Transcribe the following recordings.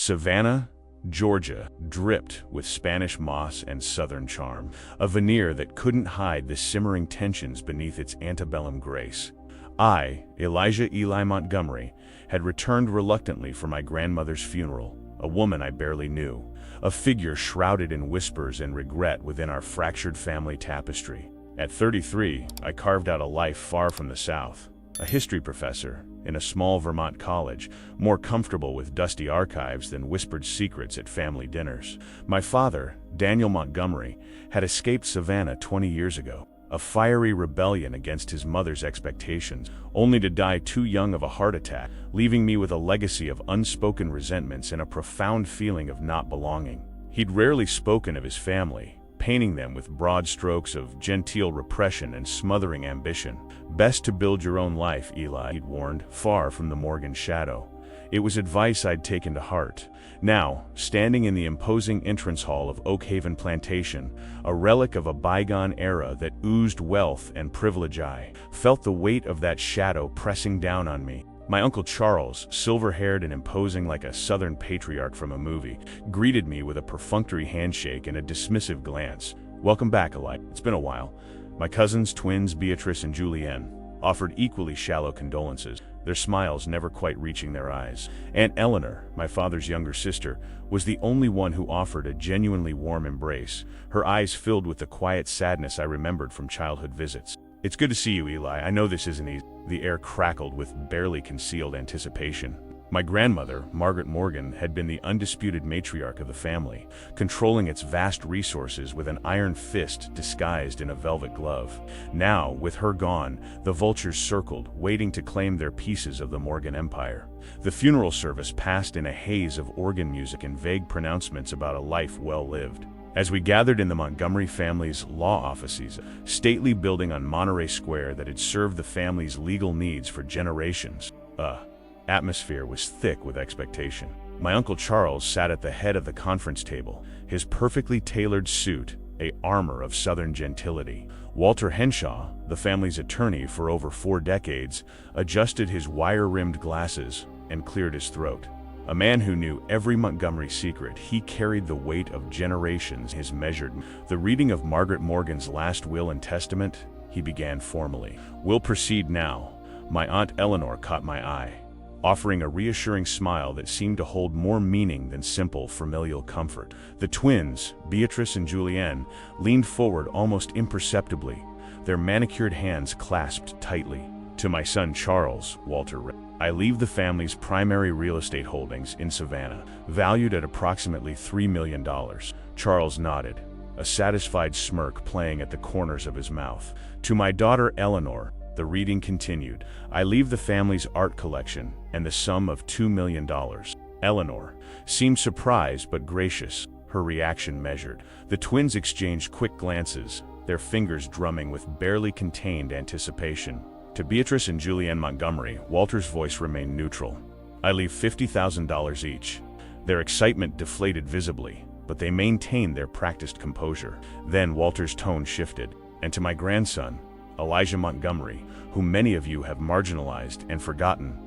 Savannah, Georgia, dripped with Spanish moss and Southern charm, a veneer that couldn't hide the simmering tensions beneath its antebellum grace. I, Elijah Eli Montgomery, had returned reluctantly for my grandmother's funeral, a woman I barely knew, a figure shrouded in whispers and regret within our fractured family tapestry. At 33, I carved out a life far from the South, a history professor in a small Vermont college, more comfortable with dusty archives than whispered secrets at family dinners. My father, Daniel Montgomery, had escaped Savannah 20 years ago, a fiery rebellion against his mother's expectations, only to die too young of a heart attack, leaving me with a legacy of unspoken resentments and a profound feeling of not belonging. He'd rarely spoken of his family, painting them with broad strokes of genteel repression and smothering ambition. Best to build your own life, Eli, he'd warned, far from the Morgan shadow. It was advice I'd taken to heart. Now, standing in the imposing entrance hall of Oak Haven Plantation, a relic of a bygone era that oozed wealth and privilege, I felt the weight of that shadow pressing down on me. My Uncle Charles, silver-haired and imposing like a Southern patriarch from a movie, greeted me with a perfunctory handshake and a dismissive glance. "Welcome back, Eli. It's been a while." My cousins, twins Beatrice and Julienne, offered equally shallow condolences, their smiles never quite reaching their eyes. Aunt Eleanor, my father's younger sister, was the only one who offered a genuinely warm embrace, her eyes filled with the quiet sadness I remembered from childhood visits. "It's good to see you, Eli. I know this isn't easy." The air crackled with barely concealed anticipation. My grandmother, Margaret Morgan, had been the undisputed matriarch of the family, controlling its vast resources with an iron fist disguised in a velvet glove. Now, with her gone, the vultures circled, waiting to claim their pieces of the Morgan empire. The funeral service passed in a haze of organ music and vague pronouncements about a life well lived. As we gathered in the Montgomery family's law offices, a stately building on Monterey Square that had served the family's legal needs for generations, atmosphere was thick with expectation. My Uncle Charles sat at the head of the conference table, his perfectly tailored suit a armor of Southern gentility. Walter Henshaw, the family's attorney for over 4 decades, adjusted his wire-rimmed glasses and cleared his throat. A man who knew every Montgomery secret, he carried the weight of generations in his measured. The reading of Margaret Morgan's last will and testament, he began formally. "We'll proceed now." My Aunt Eleanor caught my eye, offering a reassuring smile that seemed to hold more meaning than simple familial comfort. The twins, Beatrice and Julienne, leaned forward almost imperceptibly, their manicured hands clasped tightly. "To my son Charles," Walter read, "I leave the family's primary real estate holdings in Savannah, valued at approximately $3 million. Charles nodded, a satisfied smirk playing at the corners of his mouth. "To my daughter Eleanor," the reading continued, "I leave the family's art collection and the sum of $2 million. Eleanor seemed surprised but gracious, her reaction measured. The twins exchanged quick glances, their fingers drumming with barely contained anticipation. To Beatrice and Julienne Montgomery, Walter's voice remained neutral. "I leave $50,000 each." Their excitement deflated visibly, but they maintained their practiced composure. Then Walter's tone shifted. "And to my grandson, Elijah Montgomery, whom many of you have marginalized and forgotten, ...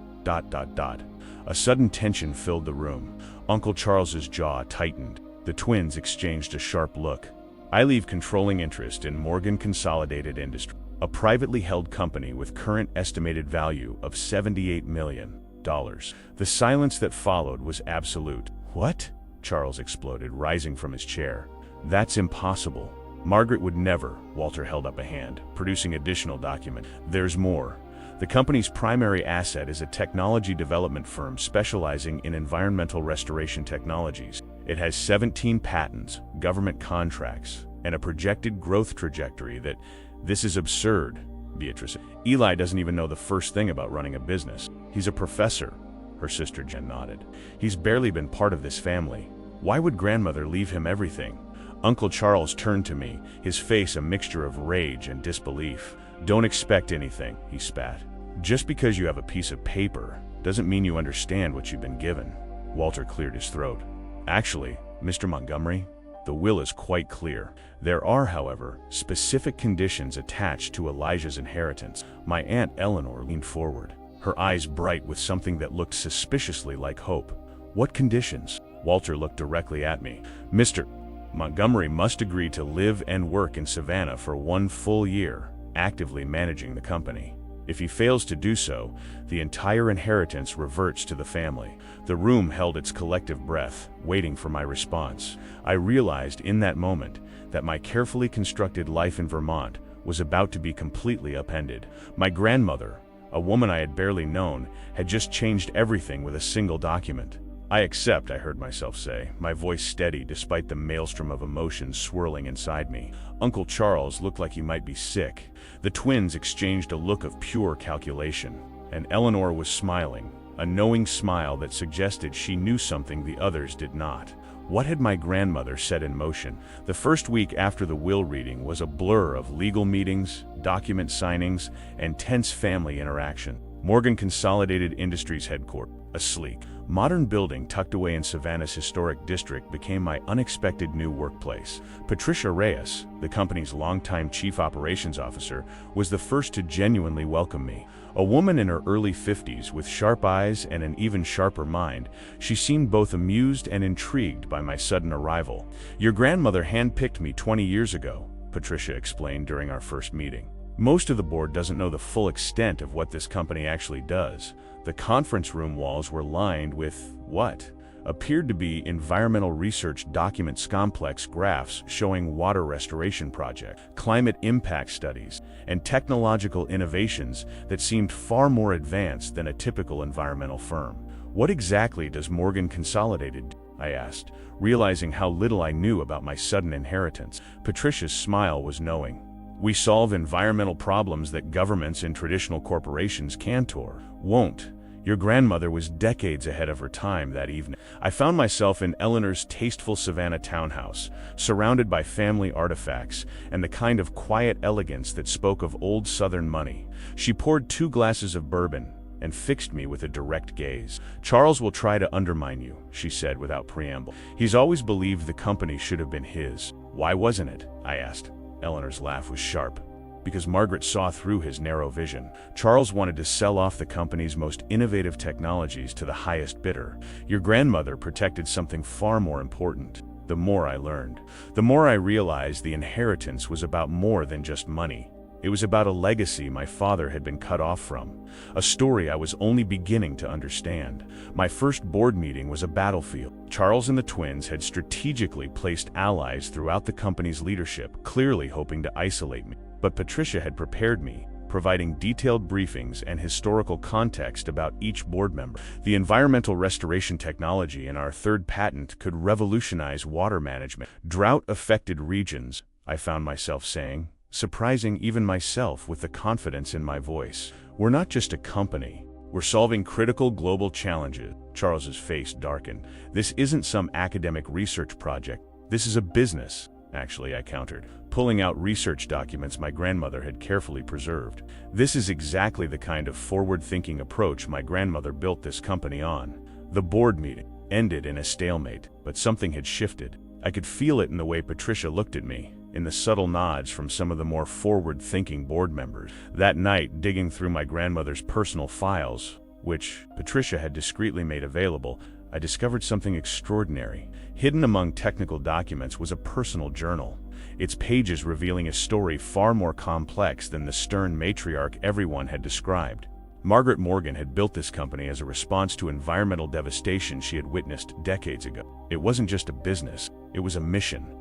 A sudden tension filled the room. Uncle Charles's jaw tightened. The twins exchanged a sharp look. "I leave controlling interest in Morgan Consolidated Industries, a privately held company with current estimated value of $78 million. The silence that followed was absolute. "What?" Charles exploded, rising from his chair. "That's impossible. Margaret would never." Walter held up a hand, producing additional document. "There's more. The company's primary asset is a technology development firm specializing in environmental restoration technologies. It has 17 patents, government contracts, and a projected growth trajectory that..." "This is absurd," Beatrice. "Eli doesn't even know the first thing about running a business. He's a professor." Her sister Jen nodded. "He's barely been part of this family. Why would grandmother leave him everything?" Uncle Charles turned to me, his face a mixture of rage and disbelief. "Don't expect anything," he spat. "Just because you have a piece of paper doesn't mean you understand what you've been given." Walter cleared his throat. "Actually, Mr. Montgomery, the will is quite clear. There are, however, specific conditions attached to Elijah's inheritance." My Aunt Eleanor leaned forward, her eyes bright with something that looked suspiciously like hope. What conditions? Walter looked directly at me. Mr. Montgomery must agree to live and work in Savannah for 1 full year, actively managing the company. If he fails to do so, the entire inheritance reverts to the family. The room held its collective breath, waiting for my response. I realized in that moment that my carefully constructed life in Vermont was about to be completely upended. My grandmother, a woman I had barely known, had just changed everything with a single document. I accept, I heard myself say, my voice steady despite the maelstrom of emotions swirling inside me. Uncle Charles looked like he might be sick. The twins exchanged a look of pure calculation, and Eleanor was smiling, a knowing smile that suggested she knew something the others did not. What had my grandmother set in motion? The first week after the will reading was a blur of legal meetings, document signings, and tense family interaction. Morgan Consolidated Industries headquarters, a sleek, modern building tucked away in Savannah's historic district, became my unexpected new workplace. Patricia Reyes, the company's longtime chief operations officer, was the first to genuinely welcome me. A woman in her early 50s with sharp eyes and an even sharper mind, she seemed both amused and intrigued by my sudden arrival. Your grandmother handpicked me 20 years ago, Patricia explained during our first meeting. Most of the board doesn't know the full extent of what this company actually does. The conference room walls were lined with what appeared to be environmental research documents, complex graphs showing water restoration projects, climate impact studies, and technological innovations that seemed far more advanced than a typical environmental firm. What exactly does Morgan Consolidated do? I asked, realizing how little I knew about my sudden inheritance. Patricia's smile was knowing. We solve environmental problems that governments and traditional corporations can't or won't. Your grandmother was decades ahead of her time that evening. I found myself in Eleanor's tasteful Savannah townhouse, surrounded by family artifacts and the kind of quiet elegance that spoke of old Southern money. She poured 2 glasses of bourbon and fixed me with a direct gaze. Charles will try to undermine you, she said without preamble. He's always believed the company should have been his. Why wasn't it? I asked. Eleanor's laugh was sharp. Because Margaret saw through his narrow vision. Charles wanted to sell off the company's most innovative technologies to the highest bidder. Your grandmother protected something far more important. The more I learned, the more I realized the inheritance was about more than just money. It was about a legacy my father had been cut off from, a story I was only beginning to understand. My first board meeting was a battlefield. Charles and the twins had strategically placed allies throughout the company's leadership, clearly hoping to isolate me. But Patricia had prepared me, providing detailed briefings and historical context about each board member. The environmental restoration technology in our third patent could revolutionize water management. Drought-affected regions, I found myself saying, surprising even myself with the confidence in my voice. We're not just a company. We're solving critical global challenges. Charles's face darkened. This isn't some academic research project. This is a business. Actually, I countered, pulling out research documents my grandmother had carefully preserved. This is exactly the kind of forward-thinking approach my grandmother built this company on. The board meeting ended in a stalemate, but something had shifted. I could feel it in the way Patricia looked at me, in the subtle nods from some of the more forward-thinking board members. That night, digging through my grandmother's personal files, which Patricia had discreetly made available, I discovered something extraordinary. Hidden among technical documents was a personal journal, its pages revealing a story far more complex than the stern matriarch everyone had described. Margaret Morgan had built this company as a response to environmental devastation she had witnessed decades ago. It wasn't just a business, it was a mission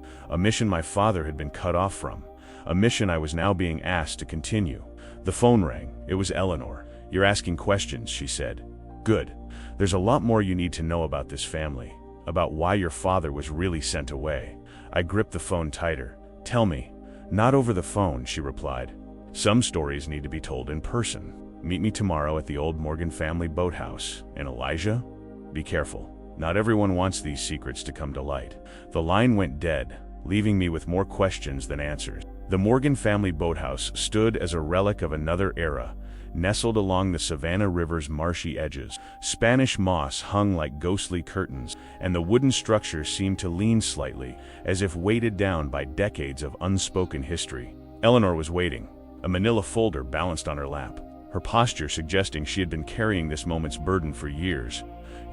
my father had been cut off from, a mission I was now being asked to continue. The phone rang. It was Eleanor. "You're asking questions," she said. "Good. There's a lot more you need to know about this family, about why your father was really sent away." I gripped the phone tighter. "Tell me." "Not over the phone," she replied. "Some stories need to be told in person. Meet me tomorrow at the old Morgan family boathouse. And Elijah, be careful. Not everyone wants these secrets to come to light." The line went dead, leaving me with more questions than answers. The Morgan family boathouse stood as a relic of another era, nestled along the Savannah River's marshy edges. Spanish moss hung like ghostly curtains, and the wooden structure seemed to lean slightly, as if weighted down by decades of unspoken history. Eleanor was waiting, a manila folder balanced on her lap, her posture suggesting she had been carrying this moment's burden for years.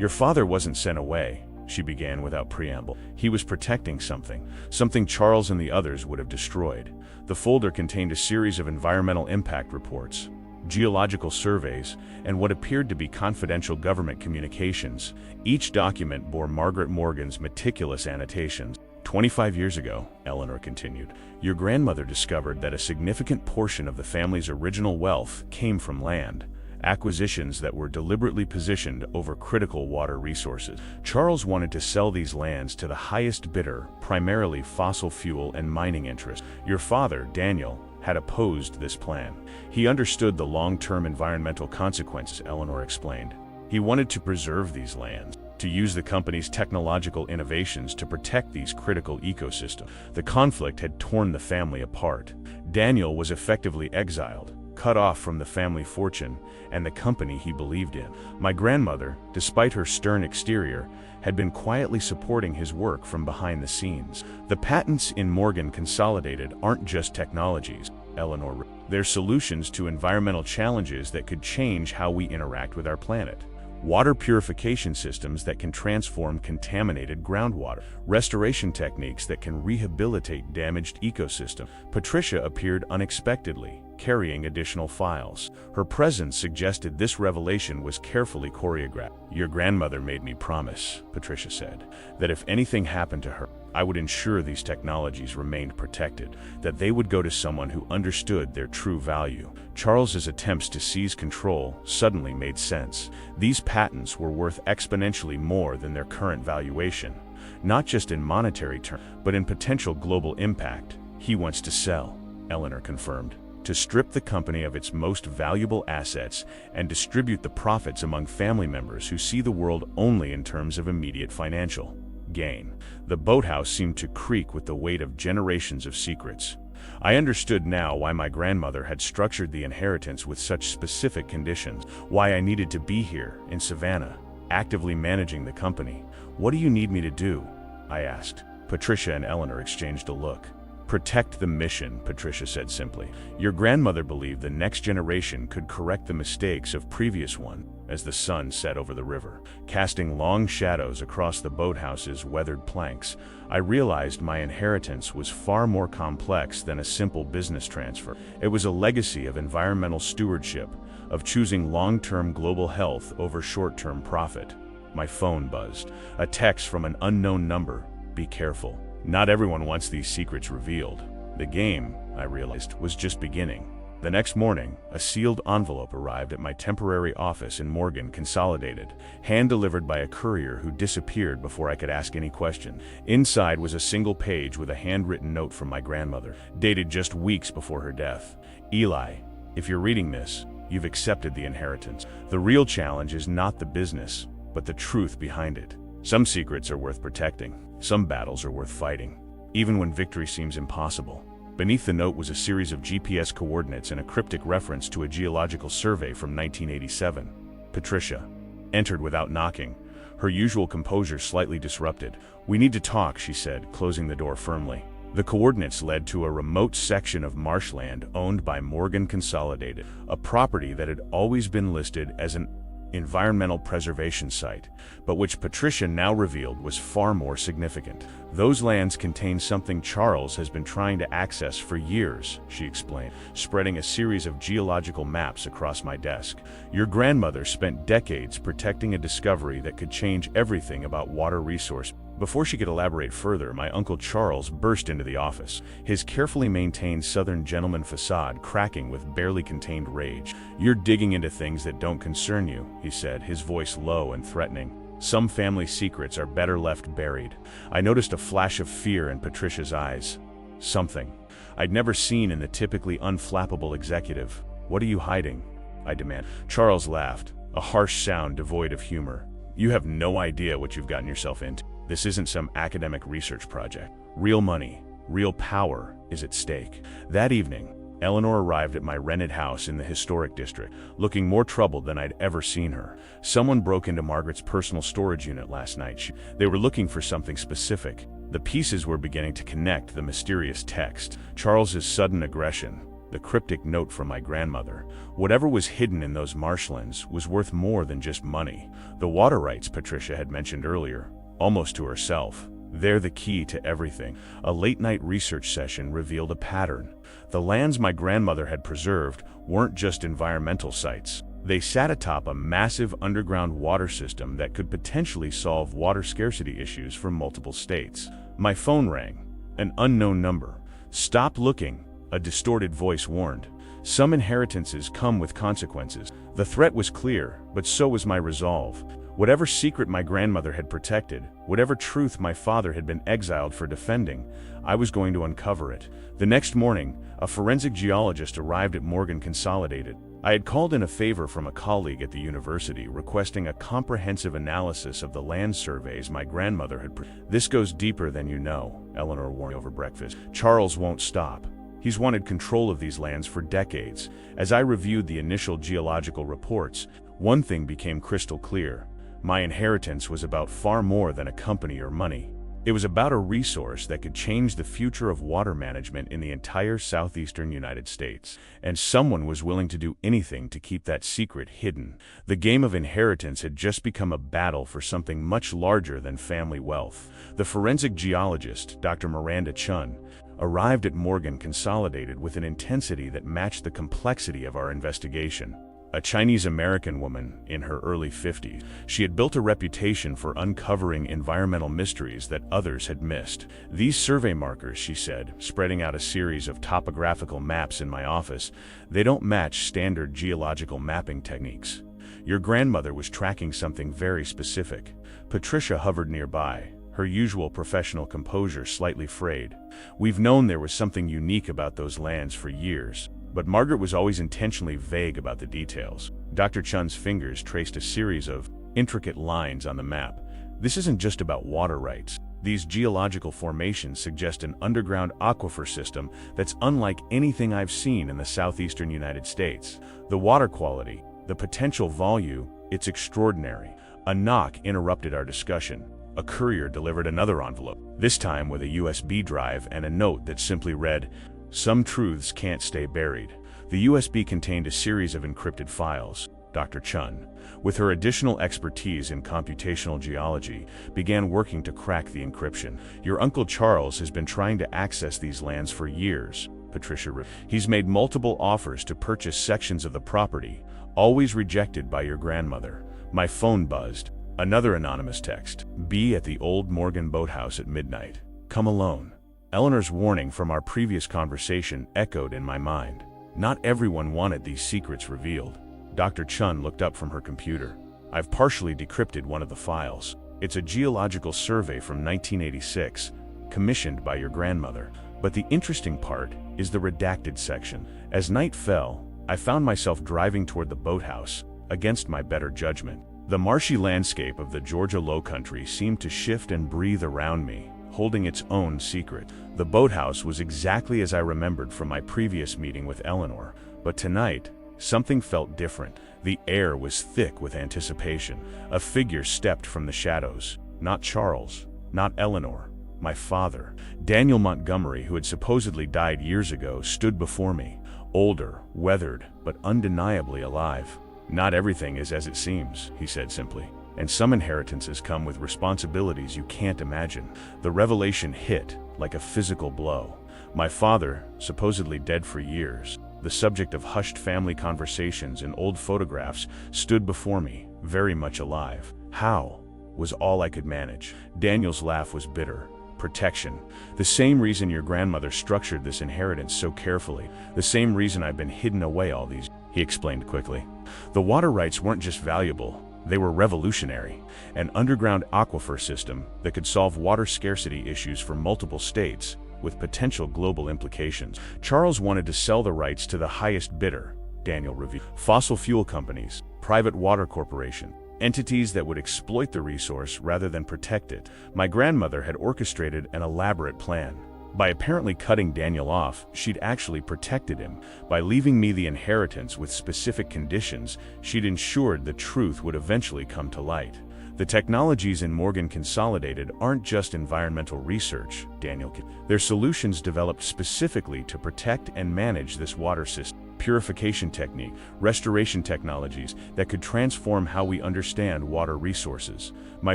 Your father wasn't sent away, she began without preamble. He was protecting something Charles and the others would have destroyed. The folder contained a series of environmental impact reports, geological surveys, and what appeared to be confidential government communications. Each document bore Margaret Morgan's meticulous annotations. 25 years ago, Eleanor continued, your grandmother discovered that a significant portion of the family's original wealth came from land, acquisitions that were deliberately positioned over critical water resources. Charles wanted to sell these lands to the highest bidder, primarily fossil fuel and mining interests. Your father, Daniel, had opposed this plan. He understood the long-term environmental consequences, Eleanor explained. He wanted to preserve these lands, to use the company's technological innovations to protect these critical ecosystems. The conflict had torn the family apart. Daniel was effectively exiled, cut off from the family fortune and the company he believed in. My grandmother, despite her stern exterior, had been quietly supporting his work from behind the scenes. The patents in Morgan Consolidated aren't just technologies, Eleanor. They're solutions to environmental challenges that could change how we interact with our planet. Water purification systems that can transform contaminated groundwater, restoration techniques that can rehabilitate damaged ecosystems. Patricia appeared unexpectedly, carrying additional files. Her presence suggested this revelation was carefully choreographed. Your grandmother made me promise, Patricia said, that if anything happened to her, I would ensure these technologies remained protected, that they would go to someone who understood their true value. Charles's attempts to seize control suddenly made sense. These patents were worth exponentially more than their current valuation, not just in monetary terms, but in potential global impact. He wants to sell, Eleanor confirmed, to strip the company of its most valuable assets and distribute the profits among family members who see the world only in terms of immediate financial gain. The boathouse seemed to creak with the weight of generations of secrets. I understood now why my grandmother had structured the inheritance with such specific conditions, why I needed to be here in Savannah, actively managing the company. What do you need me to do? I asked. Patricia and Eleanor exchanged a look. Protect the mission, Patricia said simply. Your grandmother believed the next generation could correct the mistakes of previous one. As the sun set over the river, casting long shadows across the boathouse's weathered planks, I realized my inheritance was far more complex than a simple business transfer. It was a legacy of environmental stewardship, of choosing long-term global health over short-term profit. My phone buzzed. A text from an unknown number. Be careful. Not everyone wants these secrets revealed. The game, I realized, was just beginning. The next morning, a sealed envelope arrived at my temporary office in Morgan Consolidated, hand-delivered by a courier who disappeared before I could ask any question. Inside was a single page with a handwritten note from my grandmother, dated just weeks before her death. Eli, if you're reading this, you've accepted the inheritance. The real challenge is not the business, but the truth behind it. Some secrets are worth protecting. Some battles are worth fighting, even when victory seems impossible. Beneath the note was a series of GPS coordinates and a cryptic reference to a geological survey from 1987. Patricia entered without knocking, her usual composure slightly disrupted. We need to talk, she said, closing the door firmly. The coordinates led to a remote section of marshland owned by Morgan Consolidated, a property that had always been listed as an environmental preservation site, but which Patricia now revealed was far more significant. Those lands contain something Charles has been trying to access for years, she explained, spreading a series of geological maps across my desk. Your grandmother spent decades protecting a discovery that could change everything about water resource. Before she could elaborate further, my Uncle Charles burst into the office, his carefully maintained Southern gentleman facade cracking with barely contained rage. You're digging into things that don't concern you, he said, his voice low and threatening. Some family secrets are better left buried. I noticed a flash of fear in Patricia's eyes. Something I'd never seen in the typically unflappable executive. What are you hiding? I demanded. Charles laughed, a harsh sound devoid of humor. You have no idea what you've gotten yourself into. This isn't some academic research project. Real money, real power is at stake. That evening, Eleanor arrived at my rented house in the historic district, looking more troubled than I'd ever seen her. Someone broke into Margaret's personal storage unit last night. They were looking for something specific. The pieces were beginning to connect. The mysterious text, Charles's sudden aggression, the cryptic note from my grandmother. Whatever was hidden in those marshlands was worth more than just money. The water rights Patricia had mentioned earlier, almost to herself. They're the key to everything. A late-night research session revealed a pattern. The lands my grandmother had preserved weren't just environmental sites. They sat atop a massive underground water system that could potentially solve water scarcity issues for multiple states. My phone rang. An unknown number. "Stop looking," a distorted voice warned. "Some inheritances come with consequences." The threat was clear, but so was my resolve. Whatever secret my grandmother had protected, whatever truth my father had been exiled for defending, I was going to uncover it. The next morning, a forensic geologist arrived at Morgan Consolidated. I had called in a favor from a colleague at the university requesting a comprehensive analysis of the land surveys my grandmother had "This goes deeper than you know," Eleanor warned over breakfast. "Charles won't stop. He's wanted control of these lands for decades." As I reviewed the initial geological reports, one thing became crystal clear. My inheritance was about far more than a company or money. It was about a resource that could change the future of water management in the entire southeastern United States. And someone was willing to do anything to keep that secret hidden. The game of inheritance had just become a battle for something much larger than family wealth. The forensic geologist, Dr. Miranda Chun, arrived at Morgan Consolidated with an intensity that matched the complexity of our investigation. A Chinese-American woman in her early 50s, she had built a reputation for uncovering environmental mysteries that others had missed. "These survey markers," she said, spreading out a series of topographical maps in my office, "they don't match standard geological mapping techniques. Your grandmother was tracking something very specific." Patricia hovered nearby, her usual professional composure slightly frayed. "We've known there was something unique about those lands for years. But Margaret was always intentionally vague about the details." Dr. Chun's fingers traced a series of intricate lines on the map. "This isn't just about water rights. These geological formations suggest an underground aquifer system that's unlike anything I've seen in the southeastern United States. The water quality, the potential volume, it's extraordinary." A knock interrupted our discussion. A courier delivered another envelope, this time with a USB drive and a note that simply read, "Some truths can't stay buried." The USB contained a series of encrypted files. Dr. Chun, with her additional expertise in computational geology, began working to crack the encryption. "Your Uncle Charles has been trying to access these lands for years," Patricia wrote. "He's made multiple offers to purchase sections of the property, always rejected by your grandmother." My phone buzzed. Another anonymous text. "Be at the old Morgan boathouse at midnight. Come alone." Eleanor's warning from our previous conversation echoed in my mind. Not everyone wanted these secrets revealed. Dr. Chun looked up from her computer. "I've partially decrypted one of the files. It's a geological survey from 1986, commissioned by your grandmother. But the interesting part is the redacted section." As night fell, I found myself driving toward the boathouse, against my better judgment. The marshy landscape of the Georgia Lowcountry seemed to shift and breathe around me, holding its own secret. The boathouse was exactly as I remembered from my previous meeting with Eleanor, but tonight, something felt different. The air was thick with anticipation. A figure stepped from the shadows. Not Charles, not Eleanor, my father. Daniel Montgomery, who had supposedly died years ago, stood before me, older, weathered, but undeniably alive. "Not everything is as it seems," he said simply. "And some inheritances come with responsibilities you can't imagine." The revelation hit like a physical blow. My father, supposedly dead for years, the subject of hushed family conversations and old photographs, stood before me, very much alive. How? Was all I could manage. Daniel's laugh was bitter. "Protection. The same reason your grandmother structured this inheritance so carefully. The same reason I've been hidden away all these," he explained quickly. "The water rights weren't just valuable. They were revolutionary. An underground aquifer system that could solve water scarcity issues for multiple states, with potential global implications. Charles wanted to sell the rights to the highest bidder," Daniel revealed. "Fossil fuel companies, private water corporation, entities that would exploit the resource rather than protect it. My grandmother had orchestrated an elaborate plan. By apparently cutting Daniel off, she'd actually protected him. By leaving me the inheritance with specific conditions, she'd ensured the truth would eventually come to light. The technologies in Morgan Consolidated aren't just environmental research, Daniel. They're solutions developed specifically to protect and manage this water system. Purification technique, restoration technologies that could transform how we understand water resources. My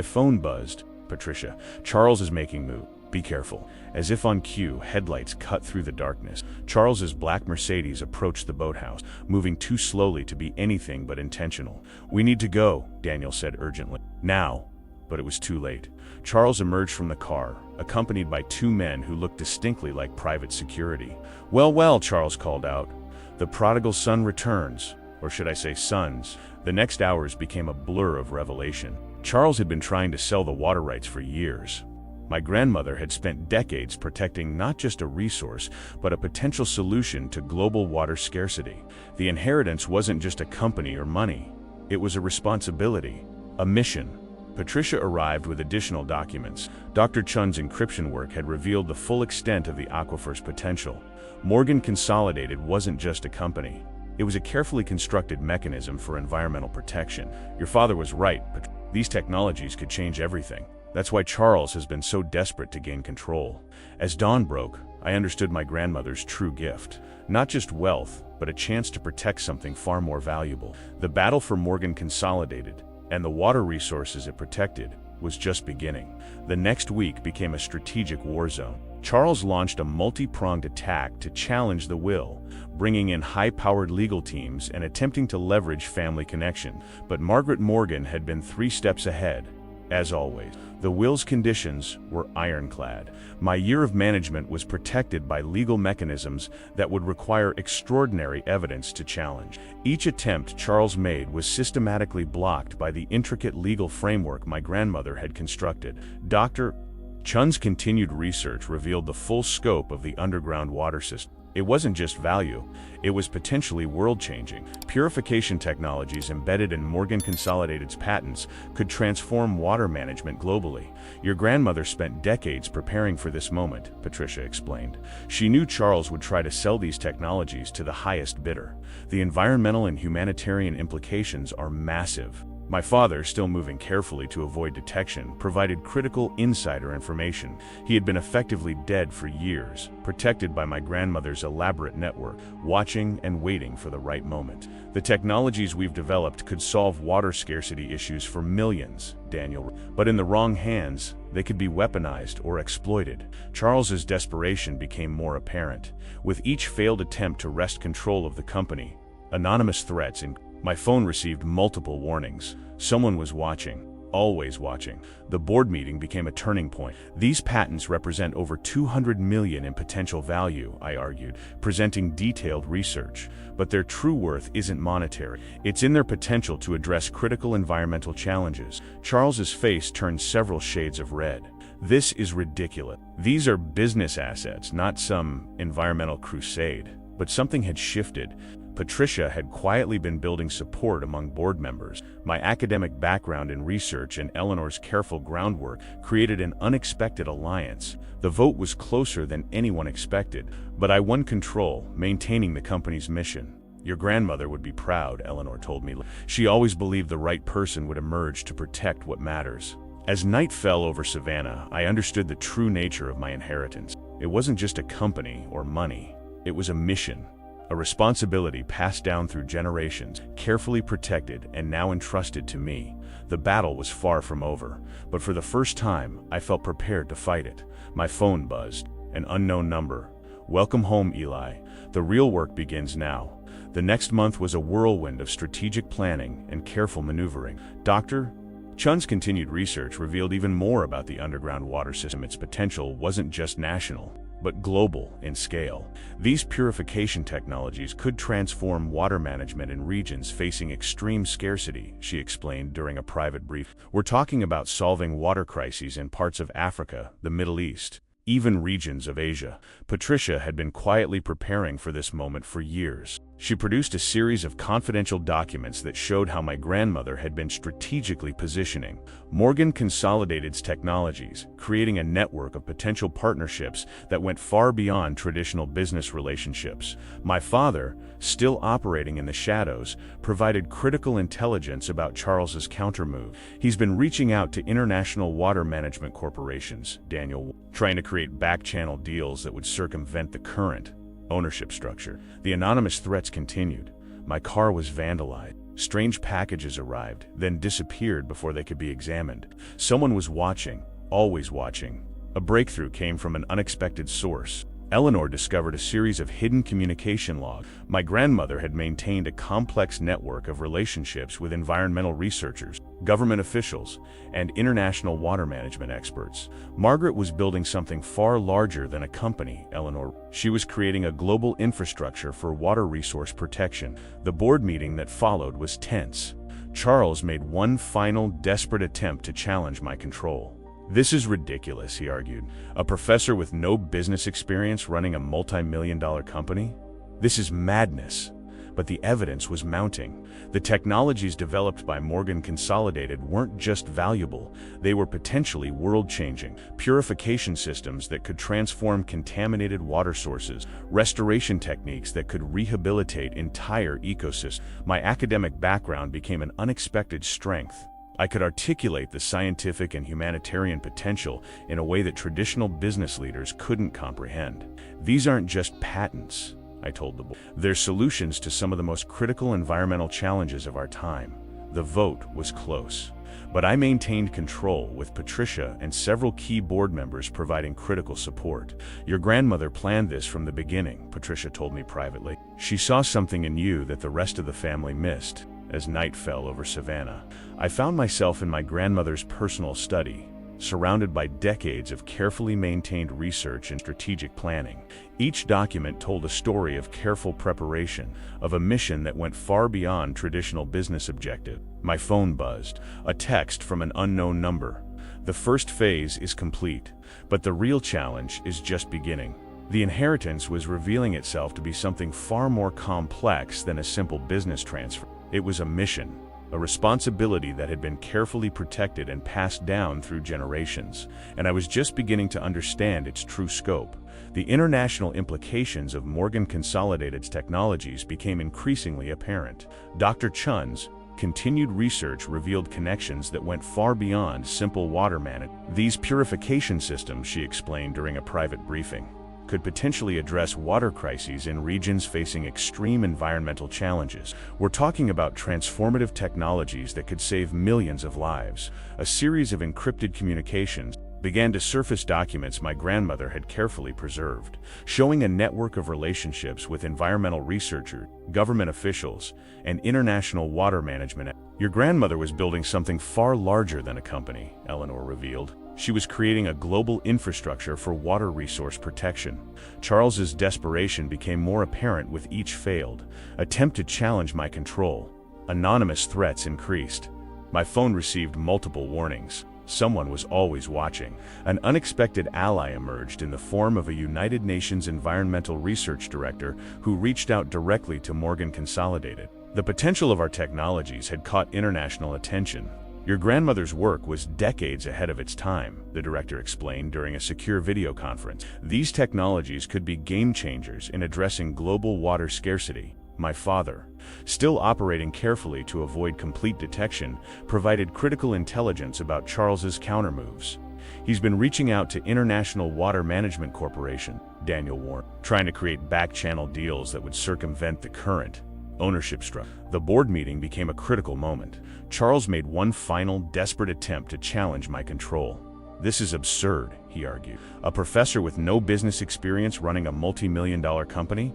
phone buzzed. Patricia, Charles is making move. Be careful. As if on cue, headlights cut through the darkness. Charles's black Mercedes approached the boathouse, moving too slowly to be anything but intentional. We need to go, Daniel said urgently. Now. But it was too late. Charles emerged from the car, accompanied by two men who looked distinctly like private security. Well, well, Charles called out. The prodigal son returns, or should I say sons. The next hours became a blur of revelation. Charles had been trying to sell the water rights for years. My grandmother had spent decades protecting not just a resource, but a potential solution to global water scarcity. The inheritance wasn't just a company or money. It was a responsibility, a mission. Patricia arrived with additional documents. Dr. Chun's encryption work had revealed the full extent of the aquifer's potential. Morgan Consolidated wasn't just a company. It was a carefully constructed mechanism for environmental protection. Your father was right, but these technologies could change everything. That's why Charles has been so desperate to gain control. As dawn broke, I understood my grandmother's true gift. Not just wealth, but a chance to protect something far more valuable. The battle for Morgan Consolidated, and the water resources it protected, was just beginning. The next week became a strategic war zone. Charles launched a multi-pronged attack to challenge the will, bringing in high-powered legal teams and attempting to leverage family connection. But Margaret Morgan had been 3 steps ahead. As always, the will's conditions were ironclad. My year of management was protected by legal mechanisms that would require extraordinary evidence to challenge. Each attempt Charles made was systematically blocked by the intricate legal framework my grandmother had constructed. Dr. Chun's continued research revealed the full scope of the underground water system. It wasn't just value, it was potentially world-changing. Purification technologies embedded in Morgan Consolidated's patents could transform water management globally. Your grandmother spent decades preparing for this moment, Patricia explained. She knew Charles would try to sell these technologies to the highest bidder. The environmental and humanitarian implications are massive. My father, still moving carefully to avoid detection, provided critical insider information. He had been effectively dead for years, protected by my grandmother's elaborate network, watching and waiting for the right moment. The technologies we've developed could solve water scarcity issues for millions, Daniel. But in the wrong hands, they could be weaponized or exploited. Charles's desperation became more apparent. With each failed attempt to wrest control of the company, anonymous threats and my phone received multiple warnings. Someone was watching, always watching. The board meeting became a turning point. These patents represent over $200 million in potential value, I argued, presenting detailed research. But their true worth isn't monetary. It's in their potential to address critical environmental challenges. Charles's face turned several shades of red. This is ridiculous. These are business assets, not some environmental crusade. But something had shifted. Patricia had quietly been building support among board members. My academic background in research and Eleanor's careful groundwork created an unexpected alliance. The vote was closer than anyone expected, but I won control, maintaining the company's mission. Your grandmother would be proud, Eleanor told me. She always believed the right person would emerge to protect what matters. As night fell over Savannah, I understood the true nature of my inheritance. It wasn't just a company or money. It was a mission. A responsibility passed down through generations, carefully protected and now entrusted to me. The battle was far from over, but for the first time, I felt prepared to fight it. My phone buzzed. An unknown number. Welcome home, Eli. The real work begins now. The next month was a whirlwind of strategic planning and careful maneuvering. Dr. Chun's continued research revealed even more about the underground water system. Its potential wasn't just national, but global in scale. These purification technologies could transform water management in regions facing extreme scarcity, she explained during a private brief. We're talking about solving water crises in parts of Africa, the Middle East, even regions of Asia. Patricia had been quietly preparing for this moment for years. She produced a series of confidential documents that showed how my grandmother had been strategically positioning Morgan Consolidated's technologies, creating a network of potential partnerships that went far beyond traditional business relationships. My father, still operating in the shadows, provided critical intelligence about Charles's countermove. He's been reaching out to international water management corporations, Daniel, trying to create back-channel deals that would circumvent the current ownership structure. The anonymous threats continued. My car was vandalized. Strange packages arrived, then disappeared before they could be examined. Someone was watching, always watching. A breakthrough came from an unexpected source. Eleanor discovered a series of hidden communication logs. My grandmother had maintained a complex network of relationships with environmental researchers, government officials, and international water management experts. Margaret was building something far larger than a company, Eleanor. She was creating a global infrastructure for water resource protection. The board meeting that followed was tense. Charles made one final, desperate attempt to challenge my control. "This is ridiculous," he argued. "A professor with no business experience running a multi-million-dollar company? This is madness." But the evidence was mounting. The technologies developed by Morgan Consolidated weren't just valuable, they were potentially world-changing. Purification systems that could transform contaminated water sources, restoration techniques that could rehabilitate entire ecosystems. My academic background became an unexpected strength. I could articulate the scientific and humanitarian potential in a way that traditional business leaders couldn't comprehend. "These aren't just patents," I told the board. "They're solutions to some of the most critical environmental challenges of our time." The vote was close, but I maintained control, with Patricia and several key board members providing critical support. "Your grandmother planned this from the beginning," Patricia told me privately. "She saw something in you that the rest of the family missed." As night fell over Savannah, I found myself in my grandmother's personal study, surrounded by decades of carefully maintained research and strategic planning. Each document told a story of careful preparation, of a mission that went far beyond traditional business objectives. My phone buzzed, a text from an unknown number. "The first phase is complete, but the real challenge is just beginning." The inheritance was revealing itself to be something far more complex than a simple business transfer. It was a mission, a responsibility that had been carefully protected and passed down through generations, and I was just beginning to understand its true scope. The international implications of Morgan Consolidated's technologies became increasingly apparent. Dr. Chun's continued research revealed connections that went far beyond simple water management. "These purification systems," she explained during a private briefing, "could potentially address water crises in regions facing extreme environmental challenges. We're talking about transformative technologies that could save millions of lives." A series of encrypted communications began to surface, documents my grandmother had carefully preserved, showing a network of relationships with environmental researchers, government officials, and international water management. "Your grandmother was building something far larger than a company," Eleanor revealed. She was creating a global infrastructure for water resource protection. Charles's desperation became more apparent with each failed attempt to challenge my control. Anonymous threats increased. My phone received multiple warnings. Someone was always watching. An unexpected ally emerged in the form of a United Nations Environmental Research Director who reached out directly to Morgan Consolidated. The potential of our technologies had caught international attention. "Your grandmother's work was decades ahead of its time," the director explained during a secure video conference. "These technologies could be game changers in addressing global water scarcity." My father, still operating carefully to avoid complete detection, provided critical intelligence about Charles's countermoves. "He's been reaching out to international water management corporations," Daniel warned, "trying to create back-channel deals that would circumvent the current ownership structure." The board meeting became a critical moment. Charles made one final, desperate attempt to challenge my control. "This is absurd," he argued. "A professor with no business experience running a multi-million-dollar company?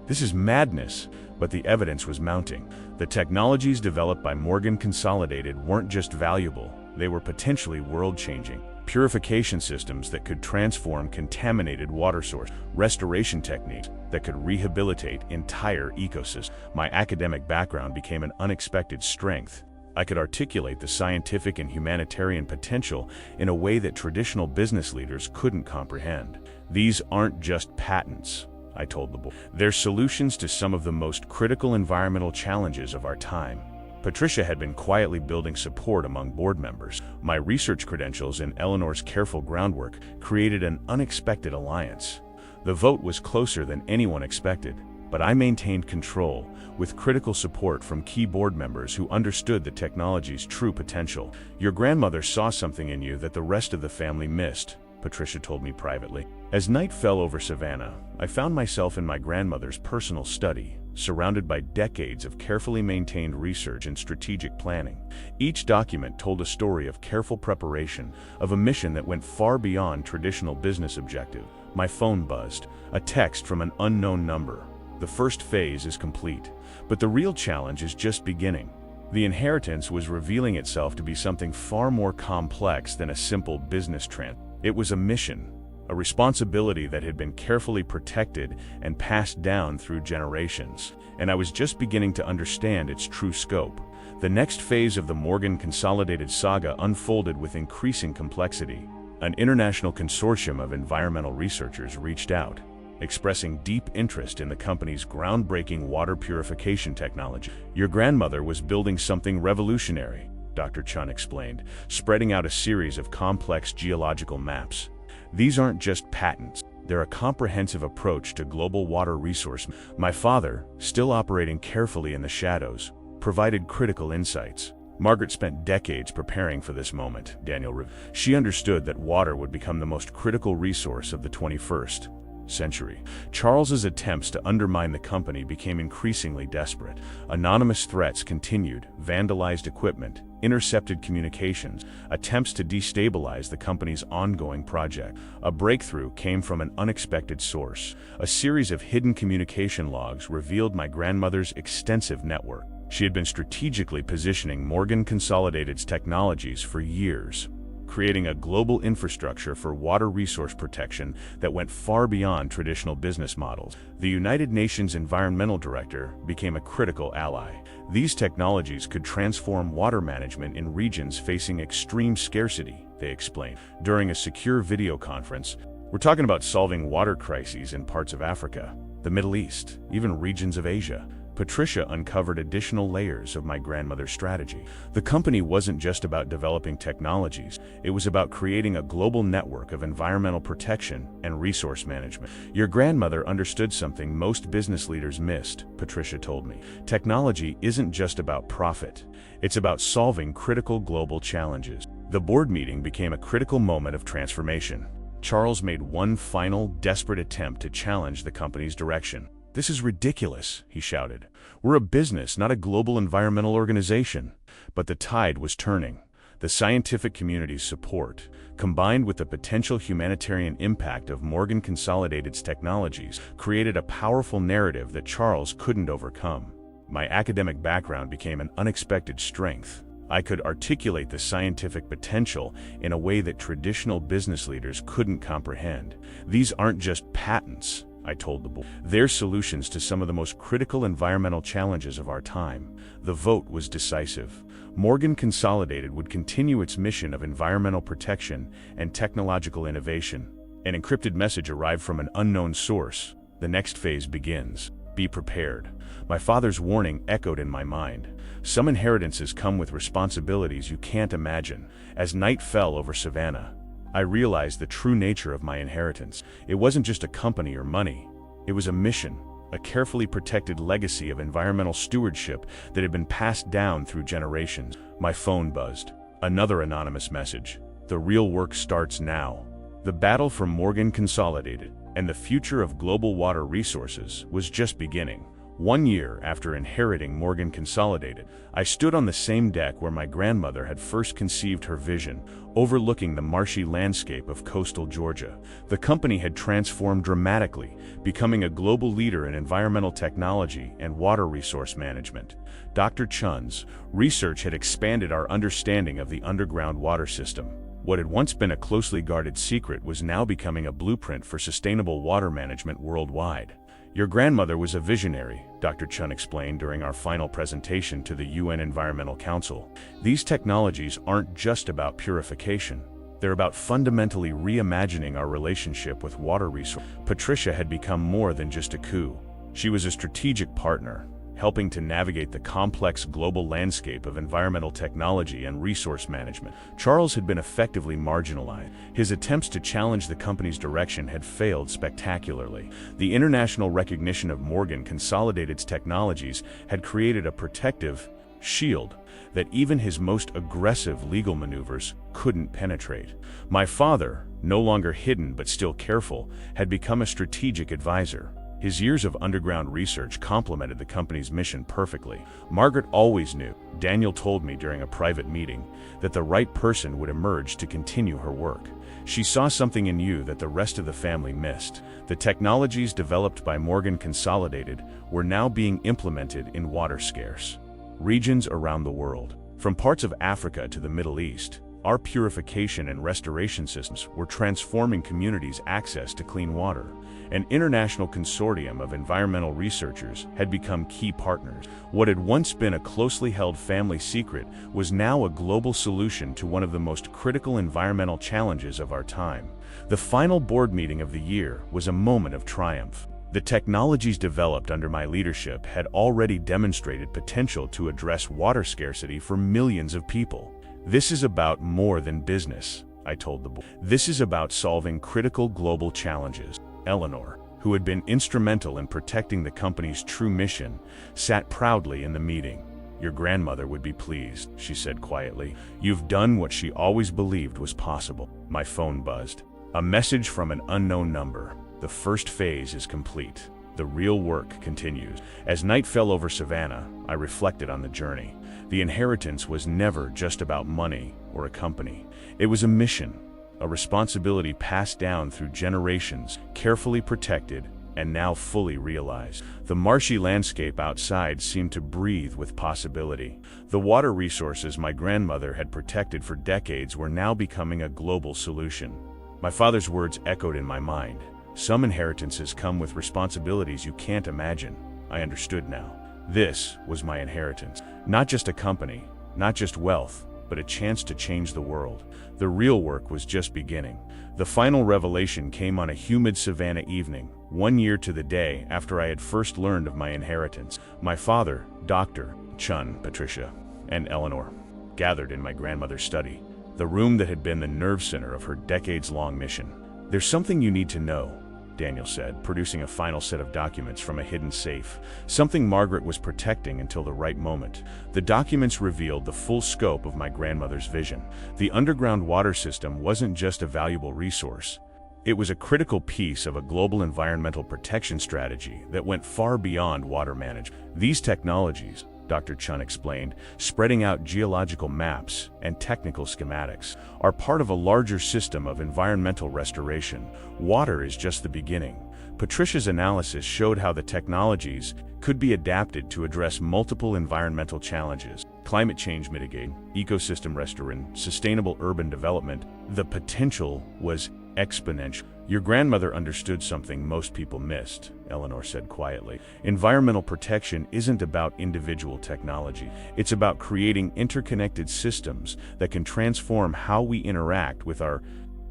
This is madness." But the evidence was mounting. The technologies developed by Morgan Consolidated weren't just valuable, they were potentially world-changing. Purification systems that could transform contaminated water sources, restoration techniques that could rehabilitate entire ecosystems. My academic background became an unexpected strength. I could articulate the scientific and humanitarian potential in a way that traditional business leaders couldn't comprehend. "These aren't just patents," I told the board. They're solutions to some of the most critical environmental challenges of our time. Patricia had been quietly building support among board members. My research credentials and Eleanor's careful groundwork created an unexpected alliance. The vote was closer than anyone expected, but I maintained control, with critical support from key board members who understood the technology's true potential. Your grandmother saw something in you that the rest of the family missed, Patricia told me privately. As night fell over Savannah, I found myself in my grandmother's personal study, surrounded by decades of carefully maintained research and strategic planning. Each document told a story of careful preparation, of a mission that went far beyond traditional business objectives. My phone buzzed, a text from an unknown number. The first phase is complete, but the real challenge is just beginning. The inheritance was revealing itself to be something far more complex than a simple business transfer. It was a mission, a responsibility that had been carefully protected and passed down through generations, and I was just beginning to understand its true scope. The next phase of the Morgan Consolidated saga unfolded with increasing complexity. An international consortium of environmental researchers reached out, expressing deep interest in the company's groundbreaking water purification technology. Your grandmother was building something revolutionary, Dr. Chun explained, spreading out a series of complex geological maps. These aren't just patents, they're a comprehensive approach to global water resource. My father, still operating carefully in the shadows, provided critical insights. Margaret spent decades preparing for this moment, Daniel revealed. She understood that water would become the most critical resource of the 21st century. Charles's attempts to undermine the company became increasingly desperate. Anonymous threats continued, vandalized equipment, intercepted communications, attempts to destabilize the company's ongoing project. A breakthrough came from an unexpected source. A series of hidden communication logs revealed my grandmother's extensive network. She had been strategically positioning Morgan Consolidated's technologies for years, creating a global infrastructure for water resource protection that went far beyond traditional business models. The United Nations Environmental Director became a critical ally. These technologies could transform water management in regions facing extreme scarcity, they explained. During a secure video conference, we're talking about solving water crises in parts of Africa, the Middle East, even regions of Asia. Patricia uncovered additional layers of my grandmother's strategy. The company wasn't just about developing technologies, it was about creating a global network of environmental protection and resource management. Your grandmother understood something most business leaders missed, Patricia told me. Technology isn't just about profit, it's about solving critical global challenges. The board meeting became a critical moment of transformation. Charles made one final, desperate attempt to challenge the company's direction. "This is ridiculous," he shouted. "We're a business, not a global environmental organization." But the tide was turning. The scientific community's support, combined with the potential humanitarian impact of Morgan Consolidated's technologies, created a powerful narrative that Charles couldn't overcome. My academic background became an unexpected strength. I could articulate the scientific potential in a way that traditional business leaders couldn't comprehend. These aren't just patents, I told the board. They're solutions to some of the most critical environmental challenges of our time. The vote was decisive. Morgan Consolidated would continue its mission of environmental protection and technological innovation. An encrypted message arrived from an unknown source. The next phase begins. Be prepared. My father's warning echoed in my mind. Some inheritances come with responsibilities you can't imagine. As night fell over Savannah, I realized the true nature of my inheritance. It wasn't just a company or money. It was a mission, a carefully protected legacy of environmental stewardship that had been passed down through generations. My phone buzzed. Another anonymous message. The real work starts now. The battle for Morgan Consolidated and the future of global water resources was just beginning. 1 year after inheriting Morgan Consolidated, I stood on the same deck where my grandmother had first conceived her vision, overlooking the marshy landscape of coastal Georgia. The company had transformed dramatically, becoming a global leader in environmental technology and water resource management. Dr. Chun's research had expanded our understanding of the underground water system. What had once been a closely guarded secret was now becoming a blueprint for sustainable water management worldwide. Your grandmother was a visionary, Dr. Chun explained during our final presentation to the UN Environmental Council. These technologies aren't just about purification. They're about fundamentally reimagining our relationship with water resources. Patricia had become more than just a coup. She was a strategic partner, helping to navigate the complex global landscape of environmental technology and resource management. Charles had been effectively marginalized. His attempts to challenge the company's direction had failed spectacularly. The international recognition of Morgan Consolidated's technologies had created a protective shield that even his most aggressive legal maneuvers couldn't penetrate. My father, no longer hidden but still careful, had become a strategic advisor. His years of underground research complemented the company's mission perfectly. Margaret always knew, Daniel told me during a private meeting, that the right person would emerge to continue her work. She saw something in you that the rest of the family missed. The technologies developed by Morgan Consolidated were now being implemented in water-scarce regions around the world. From parts of Africa to the Middle East, our purification and restoration systems were transforming communities' access to clean water. An international consortium of environmental researchers had become key partners. What had once been a closely held family secret was now a global solution to one of the most critical environmental challenges of our time. The final board meeting of the year was a moment of triumph. The technologies developed under my leadership had already demonstrated potential to address water scarcity for millions of people. This is about more than business, I told the board. This is about solving critical global challenges. Eleanor, who had been instrumental in protecting the company's true mission, sat proudly in the meeting. Your grandmother would be pleased, she said quietly. You've done what she always believed was possible. My phone buzzed. A message from an unknown number. The first phase is complete. The real work continues. As night fell over Savannah, I reflected on the journey. The inheritance was never just about money or a company. It was a mission, a responsibility passed down through generations, carefully protected, and now fully realized. The marshy landscape outside seemed to breathe with possibility. The water resources my grandmother had protected for decades were now becoming a global solution. My father's words echoed in my mind. Some inheritances come with responsibilities you can't imagine. I understood now. This was my inheritance. Not just a company, not just wealth, but a chance to change the world. The real work was just beginning. The final revelation came on a humid Savannah evening, 1 year to the day after I had first learned of my inheritance. My father, Dr. Chun, Patricia, and Eleanor gathered in my grandmother's study, the room that had been the nerve center of her decades-long mission. There's something you need to know, Daniel said, producing a final set of documents from a hidden safe, something Margaret was protecting until the right moment. The documents revealed the full scope of my grandmother's vision. The underground water system wasn't just a valuable resource. It was a critical piece of a global environmental protection strategy that went far beyond water management. These technologies, Dr. Chun explained, spreading out geological maps and technical schematics, are part of a larger system of environmental restoration. Water is just the beginning. Patricia's analysis showed how the technologies could be adapted to address multiple environmental challenges: climate change mitigation, ecosystem restoration, sustainable urban development. The potential was exponential. Your grandmother understood something most people missed, Eleanor said quietly. Environmental protection isn't about individual technology. It's about creating interconnected systems that can transform how we interact with our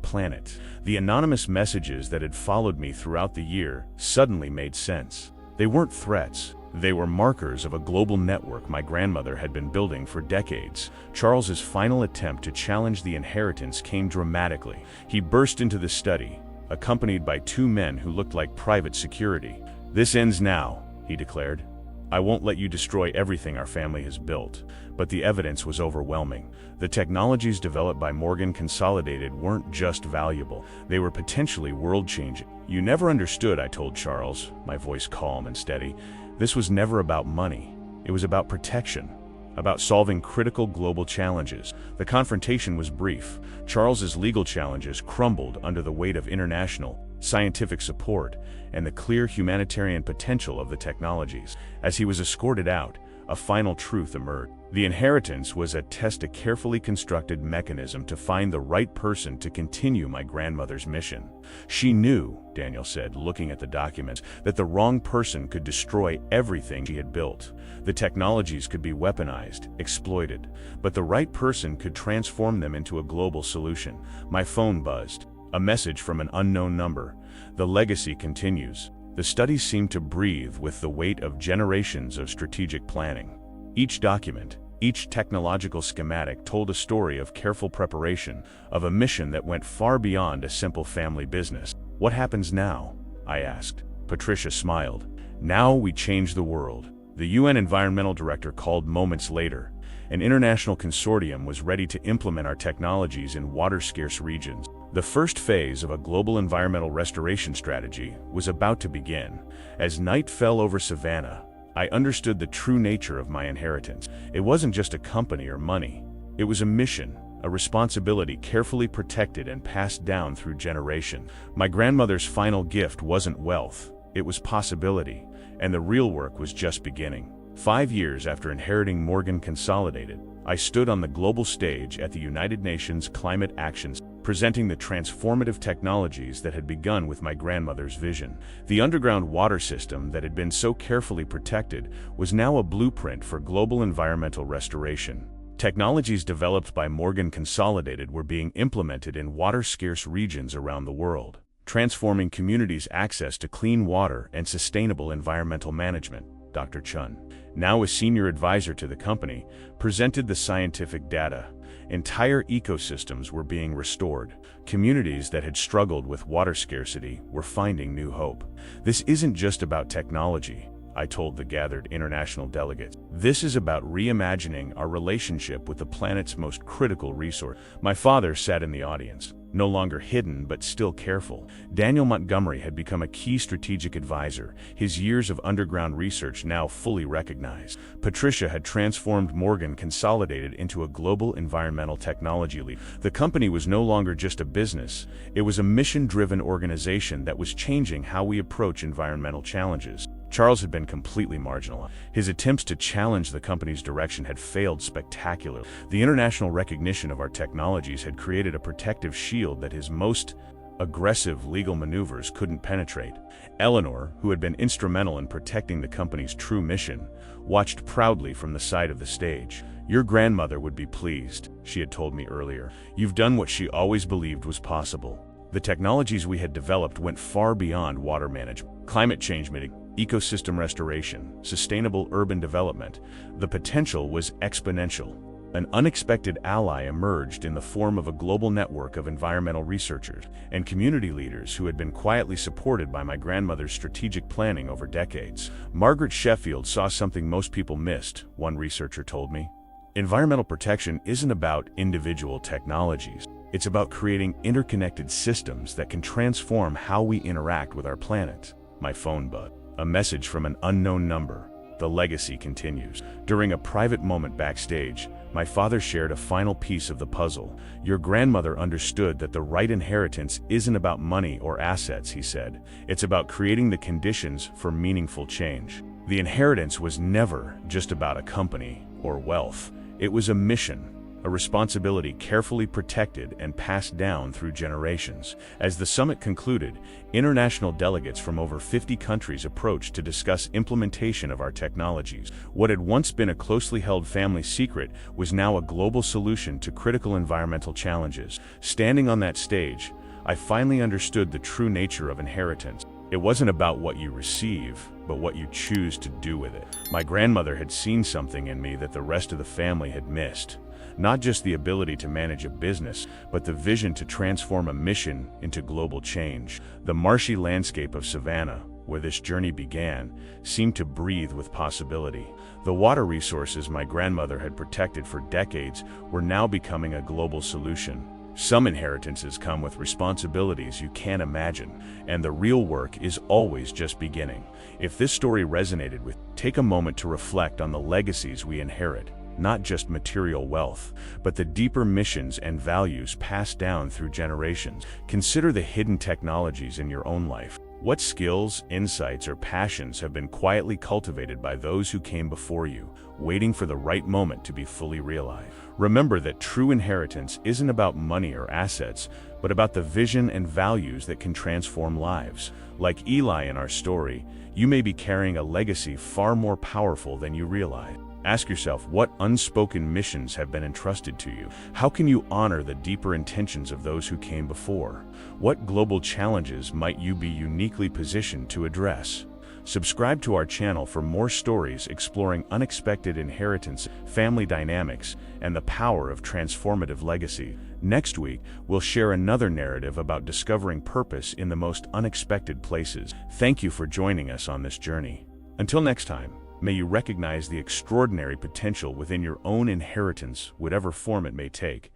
planet. The anonymous messages that had followed me throughout the year suddenly made sense. They weren't threats. They were markers of a global network my grandmother had been building for decades. Charles's final attempt to challenge the inheritance came dramatically. He burst into the study, accompanied by 2 men who looked like private security. This ends now, he declared. I won't let you destroy everything our family has built. But the evidence was overwhelming. The technologies developed by Morgan Consolidated weren't just valuable. They were potentially world-changing. You never understood, I told Charles, my voice calm and steady. This was never about money. It was about protection, about solving critical global challenges. The confrontation was brief. Charles's legal challenges crumbled under the weight of international, scientific support, and the clear humanitarian potential of the technologies. As he was escorted out, a final truth emerged. The inheritance was a test, a carefully constructed mechanism to find the right person to continue my grandmother's mission. She knew, Daniel said, looking at the documents, that the wrong person could destroy everything she had built. The technologies could be weaponized, exploited, but the right person could transform them into a global solution. My phone buzzed. A message from an unknown number. The legacy continues. The studies seem to breathe with the weight of generations of strategic planning. Each document, each technological schematic told a story of careful preparation, of a mission that went far beyond a simple family business. What happens now? I asked. Patricia smiled. Now we change the world. The UN Environmental Director called moments later. An international consortium was ready to implement our technologies in water-scarce regions. The first phase of a global environmental restoration strategy was about to begin. As night fell over Savannah, I understood the true nature of my inheritance. It wasn't just a company or money. It was a mission, a responsibility carefully protected and passed down through generations. My grandmother's final gift wasn't wealth, it was possibility, and the real work was just beginning. 5 years after inheriting Morgan Consolidated, I stood on the global stage at the United Nations Climate Action, presenting the transformative technologies that had begun with my grandmother's vision. The underground water system that had been so carefully protected was now a blueprint for global environmental restoration. Technologies developed by Morgan Consolidated were being implemented in water-scarce regions around the world, transforming communities' access to clean water and sustainable environmental management. Dr. Chun, now a senior advisor to the company, presented the scientific data. Entire ecosystems were being restored. Communities that had struggled with water scarcity were finding new hope. This isn't just about technology, I told the gathered international delegates. This is about reimagining our relationship with the planet's most critical resource. My father sat in the audience, no longer hidden but still careful. Daniel Montgomery had become a key strategic advisor, his years of underground research now fully recognized. Patricia had transformed Morgan Consolidated into a global environmental technology leader. The company was no longer just a business, it was a mission-driven organization that was changing how we approach environmental challenges. Charles had been completely marginalized. His attempts to challenge the company's direction had failed spectacularly. The international recognition of our technologies had created a protective shield that his most aggressive legal maneuvers couldn't penetrate. Eleanor, who had been instrumental in protecting the company's true mission, watched proudly from the side of the stage. Your grandmother would be pleased, she had told me earlier. You've done what she always believed was possible. The technologies we had developed went far beyond water management, climate change mitigation, ecosystem restoration, sustainable urban development. The potential was exponential. An unexpected ally emerged in the form of a global network of environmental researchers and community leaders who had been quietly supported by my grandmother's strategic planning over decades. Margaret Sheffield saw something most people missed, one researcher told me. Environmental protection isn't about individual technologies. It's about creating interconnected systems that can transform how we interact with our planet. My phone buzzed. A message from an unknown number. The legacy continues. During a private moment backstage, my father shared a final piece of the puzzle. Your grandmother understood that the right inheritance isn't about money or assets, he said. It's about creating the conditions for meaningful change. The inheritance was never just about a company or wealth. It was a mission, a responsibility carefully protected and passed down through generations. As the summit concluded, international delegates from over 50 countries approached to discuss implementation of our technologies. What had once been a closely held family secret was now a global solution to critical environmental challenges. Standing on that stage, I finally understood the true nature of inheritance. It wasn't about what you receive, but what you choose to do with it. My grandmother had seen something in me that the rest of the family had missed. Not just the ability to manage a business, but the vision to transform a mission into global change. The marshy landscape of Savannah, where this journey began, seemed to breathe with possibility. The water resources my grandmother had protected for decades were now becoming a global solution. Some inheritances come with responsibilities you can't imagine, and the real work is always just beginning. If this story resonated with you, take a moment to reflect on the legacies we inherit. Not just material wealth, but the deeper missions and values passed down through generations. Consider the hidden technologies in your own life. What skills, insights, or passions have been quietly cultivated by those who came before you, waiting for the right moment to be fully realized? Remember that true inheritance isn't about money or assets, but about the vision and values that can transform lives. Like Eli in our story, you may be carrying a legacy far more powerful than you realize. Ask yourself, what unspoken missions have been entrusted to you? How can you honor the deeper intentions of those who came before? What global challenges might you be uniquely positioned to address? Subscribe to our channel for more stories exploring unexpected inheritance, family dynamics, and the power of transformative legacy. Next week, we'll share another narrative about discovering purpose in the most unexpected places. Thank you for joining us on this journey. Until next time, may you recognize the extraordinary potential within your own inheritance, whatever form it may take.